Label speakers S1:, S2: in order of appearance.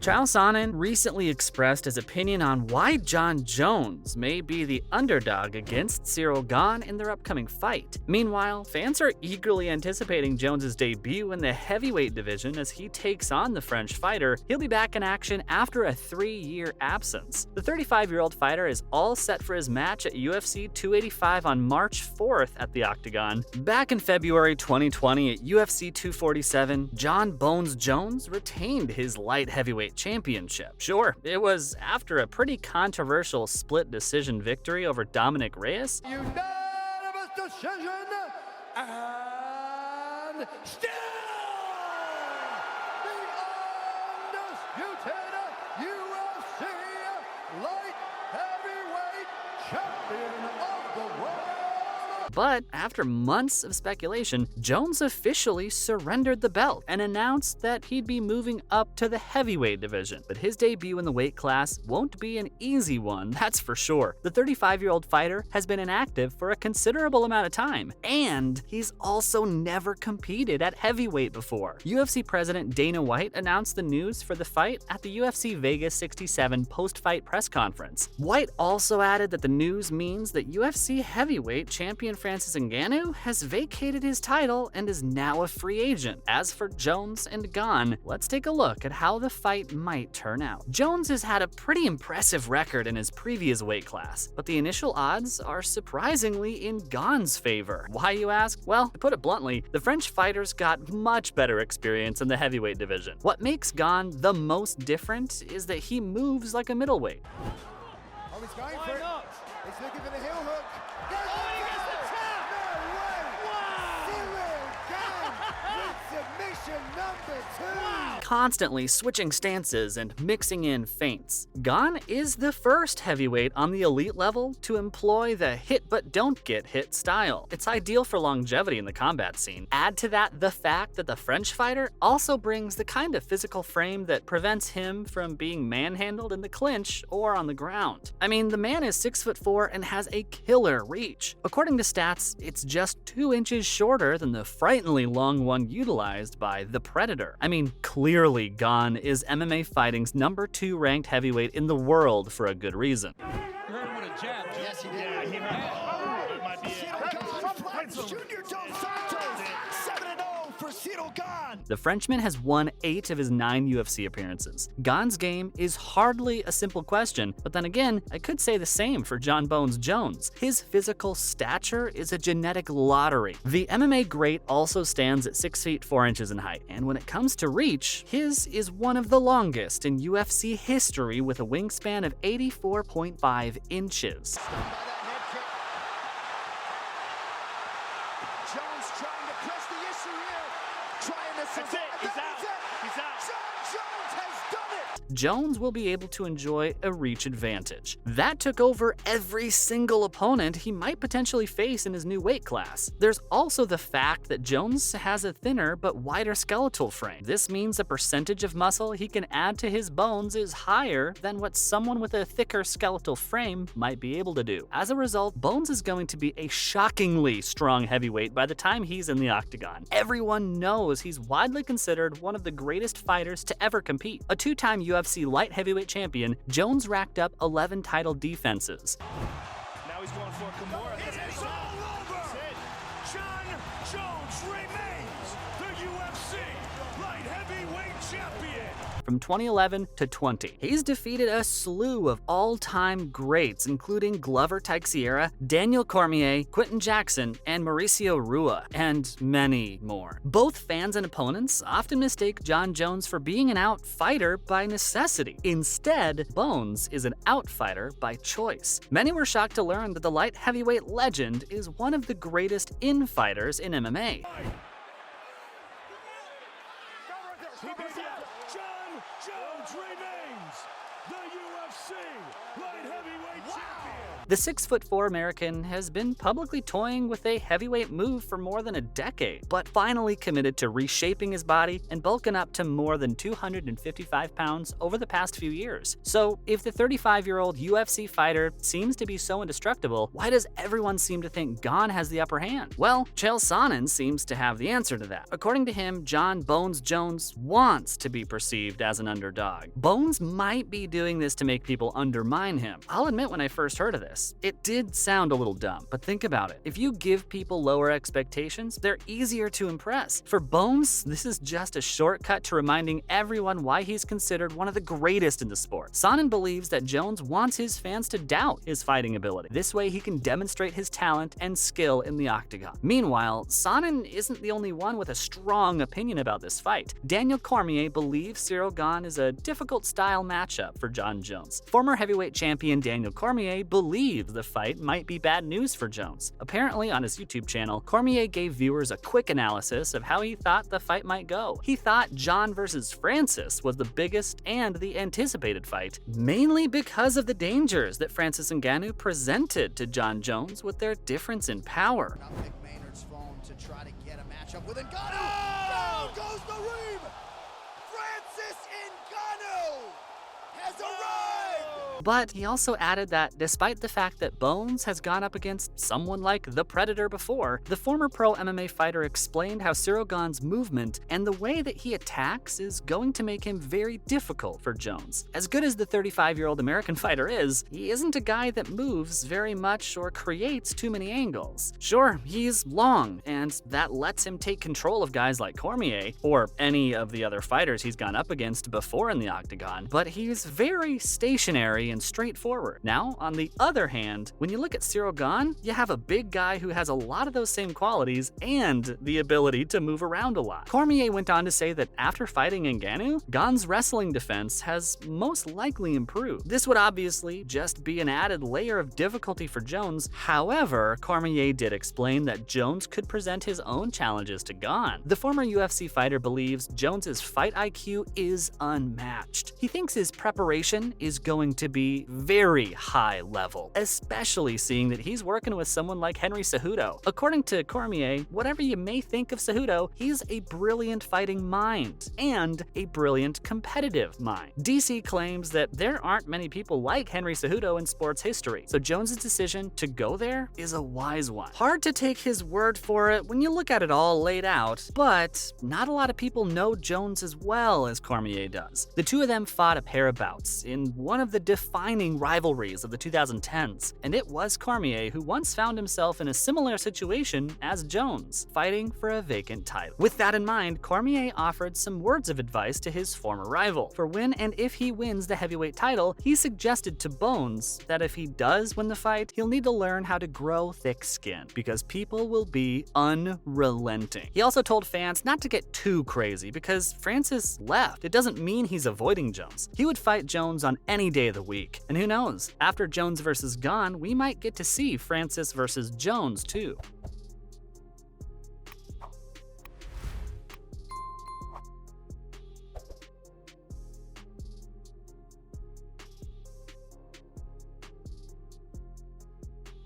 S1: Chael Sonnen recently expressed his opinion on why Jon Jones may be the underdog against Ciryl Gane in their upcoming fight. Meanwhile, fans are eagerly anticipating Jones' debut in the heavyweight division as he takes on the French fighter. He'll be back in action after a 3-year absence. The 35-year-old fighter is all set for his match at UFC 285 on March 4th at the Octagon. Back in February 2020 at UFC 247, Jon Bones Jones retained his light heavyweight championship. Sure, it was after a pretty controversial split decision victory over Dominic Reyes.
S2: Unanimous decision, and still the undisputed UFC light heavyweight champion of the world.
S1: But after months of speculation, Jones officially surrendered the belt and announced that he'd be moving up to the heavyweight division. But his debut in the weight class won't be an easy one, that's for sure. The 35-year-old fighter has been inactive for a considerable amount of time, and he's also never competed at heavyweight before. UFC President Dana White announced the news for the fight at the UFC Vegas 67 post-fight press conference. White also added that the news means that UFC heavyweight champion Francis Ngannou has vacated his title and is now a free agent. As for Jones and Gane, let's take a look at how the fight might turn out. Jones has had a pretty impressive record in his previous weight class, but the initial odds are surprisingly in Gane's favor. Why, you ask? Well, to put it bluntly, the French fighter's got much better experience in the heavyweight division. What makes Gane the most different is that he moves like a middleweight.
S2: Oh, he's going for it. He's looking for the heel hook. Submission number 2.
S1: Constantly switching stances and mixing in feints. Gane is the first heavyweight on the elite level to employ the hit but don't get hit style. It's ideal for longevity in the combat scene. Add to that the fact that the French fighter also brings the kind of physical frame that prevents him from being manhandled in the clinch or on the ground. I mean, the man is 6'4" and has a killer reach. According to stats, it's just 2 inches shorter than the frighteningly long one utilized by the Predator. I mean, clearly Gane is MMA fighting's number 2 ranked heavyweight in the world for a good reason.
S2: Yes, he did. Yeah, he might be it. Junior Dos Santos, 7-0 for Ciryl Gane.
S1: The Frenchman has won 8 of his 9 UFC appearances. Gane's game is hardly a simple question, but then again, I could say the same for Jon Bones Jones. His physical stature is a genetic lottery. The MMA great also stands at 6 feet 4 inches in height, and when it comes to reach, his is one of the longest in UFC history with a wingspan of 84.5 inches.
S2: Jones trying to press the issue here. Trying to survive.
S3: He's out. He's out.
S2: Jones has done it.
S1: Jones will be able to enjoy a reach advantage. That took over every single opponent he might potentially face in his new weight class. There's also the fact that Jones has a thinner but wider skeletal frame. This means the percentage of muscle he can add to his bones is higher than what someone with a thicker skeletal frame might be able to do. As a result, Bones is going to be a shockingly strong heavyweight by the time he's in the octagon. Everyone knows he's widely considered one of the greatest fighters to ever compete. A 2-time UFC light heavyweight champion, Jones racked up 11 title defenses.
S3: Now he's going for Kimura.
S2: It's all over. Jon Jones remains the UFC light heavyweight champion.
S1: From 2011 to 20, he's defeated a slew of all-time greats, including Glover Teixeira, Daniel Cormier, Quentin Jackson, and Mauricio Rua, and many more. Both fans and opponents often mistake Jon Jones for being an out-fighter by necessity. Instead, Bones is an out-fighter by choice. Many were shocked to learn that the light heavyweight legend is one of the greatest in-fighters in MMA.
S2: Jon Jones remains the UFC light heavyweight champion.
S1: The 6'4" American has been publicly toying with a heavyweight move for more than a decade, but finally committed to reshaping his body and bulking up to more than 255 pounds over the past few years. So, if the 35-year-old UFC fighter seems to be so indestructible, why does everyone seem to think Gane has the upper hand? Well, Chael Sonnen seems to have the answer to that. According to him, Jon "Bones" Jones wants to be perceived as an underdog. Bones might be doing this to make people undermine him. I'll admit, when I first heard of this, it did sound a little dumb, but think about it. If you give people lower expectations, they're easier to impress. For Bones, this is just a shortcut to reminding everyone why he's considered one of the greatest in the sport. Sonnen believes that Jones wants his fans to doubt his fighting ability. This way he can demonstrate his talent and skill in the octagon. Meanwhile, Sonnen isn't the only one with a strong opinion about this fight. Daniel Cormier believes Ciryl Gane is a difficult style matchup for Jon Jones. Former heavyweight champion Daniel Cormier believes the fight might be bad news for Jones. Apparently, on his YouTube channel, Cormier gave viewers a quick analysis of how he thought the fight might go. He thought Jon versus Francis was the biggest and the anticipated fight, mainly because of the dangers that Francis Ngannou presented to Jon Jones with their difference in power.
S4: Now pick Maynard's phone to try to get a matchup with Ngannou. Down goes the Reem. Francis Ngannou has arrived.
S1: But he also added that despite the fact that Bones has gone up against someone like the Predator before, the former pro MMA fighter explained how Ciryl Gane's movement and the way that he attacks is going to make him very difficult for Jones. As good as the 35-year-old American fighter is, he isn't a guy that moves very much or creates too many angles. Sure, he's long, and that lets him take control of guys like Cormier, or any of the other fighters he's gone up against before in the octagon, but he's very stationary and straightforward. Now, on the other hand, when you look at Ciryl Gane, you have a big guy who has a lot of those same qualities and the ability to move around a lot. Cormier went on to say that after fighting Ngannou, Gane's wrestling defense has most likely improved. This would obviously just be an added layer of difficulty for Jones. However, Cormier did explain that Jones could present his own challenges to Gane. The former UFC fighter believes Jones's fight IQ is unmatched. He thinks his preparation is going to be very high level, especially seeing that he's working with someone like Henry Cejudo. According to Cormier, whatever you may think of Cejudo, he's a brilliant fighting mind and a brilliant competitive mind. DC claims that there aren't many people like Henry Cejudo in sports history, so Jones's decision to go there is a wise one. Hard to take his word for it when you look at it all laid out, but not a lot of people know Jones as well as Cormier does. The two of them fought a pair of bouts in one of the defining rivalries of the 2010s, and it was Cormier who once found himself in a similar situation as Jones, fighting for a vacant title. With that in mind, Cormier offered some words of advice to his former rival. For when and if he wins the heavyweight title, he suggested to Bones that if he does win the fight, he'll need to learn how to grow thick skin, because people will be unrelenting. He also told fans not to get too crazy, because Francis left. It doesn't mean he's avoiding Jones. He would fight Jones on any day of the week. And who knows, after Jones versus Gane, we might get to see Francis versus Jones too.